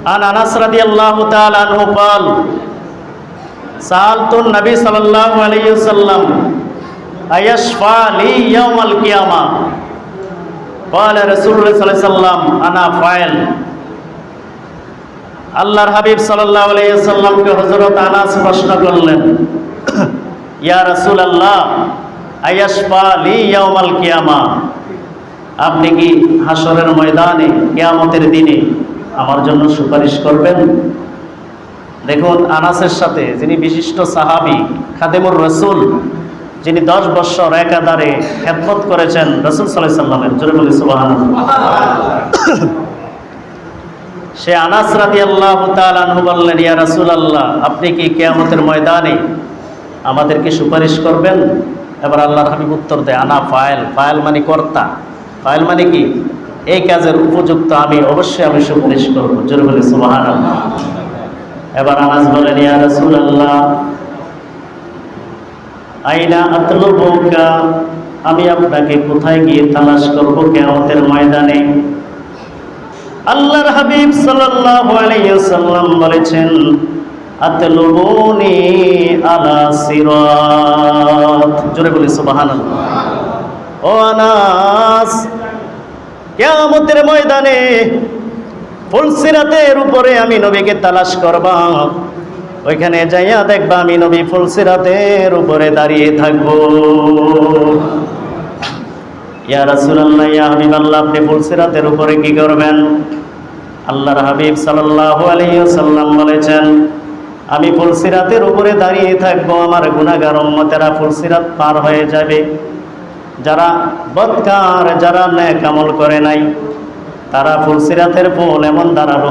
عن أنس رضي الله تعالى عنه قال سألت النبي صلى الله عليه وسلم أيشفع لي يوم القيامة قال رسول الله صلى الله عليه وسلم أنا فاعل আল্লাহর হাবিব সাল্লাল্লাহু আলাইহি ওয়াসাল্লামকে হযরত আনাস প্রশ্ন করলেন, ইয়া রাসূলুল্লাহ আয়াশফা লি ইয়াউমাল কিয়ামা, আপনি কি হাসরের ময়দানে কিয়ামতের দিনে আমার জন্য সুপারিশ করবেন? দেখুন, আনাসের সাথে যিনি বিশিষ্ট সাহাবী খাদেমুর রাসূল, যিনি 10 বছর একাধারে খেদমত করেছেন রাসূল সাল্লাল্লাহু আলাইহি ওয়াসাল্লামের, জোরে বলি সুবহানাল্লাহ। সে আনাস রাদিয়াল্লাহু তাআলা আনহু বললেন, ইয়া রাসূলুল্লাহ, আপনি কি কিয়ামতের ময়দানে আমাদেরকে সুপারিশ করবেন? এবার আল্লাহর হাবিব উত্তর দেয়, আনা ফাইল। ফাইল মানে কর্তা, ফাইল মানে কি? এই কাজের উপযুক্ত আমি, অবশ্যই আমি সুপারিশ করব, জোরে বলি সুবহানাল্লাহ। এবার আনাস বলেন, ইয়া রাসূলুল্লাহ আইনা আতলুবুকা, আমি আপনাকে কোথায় গিয়ে তালাশ করব কিয়ামতের ময়দানে? আল্লাহর হাবিব সাল্লাল্লাহু আলাইহি ওয়াসাল্লাম বলেছেন, আতলুবুনি আলা সিরাত, জোরে বলি সুবহানাল্লাহ। ও আনাস, কিয়ামতের ময়দানে ফুলসিরাতের উপরে আমি নবীকে তালাশ করব, ওইখানে যাইয়া দেখবা আমি নবী ফুলসিরাতের উপরে দাঁড়িয়ে থাকবো। ইয়া রাসূলুল্লাহ, ইয়া হাবিবাল্লাহ, আপনি ফুলসিরাতের উপরে কি করবেন? আল্লাহর হাবিব সাল্লাল্লাহু আলাইহি ওয়াসাল্লাম বলেছেন, আমি ফুলসিরাতের উপরে দাঁড়িয়ে থাকবো, আমার গুনাহগার উম্মতেরা ফুলসিরাত পার হয়ে যাবে। যারা বদকার, যারা নেক আমল করে নাই, তারা ফুলসিরাতের পুল এমন দাঁড়াবো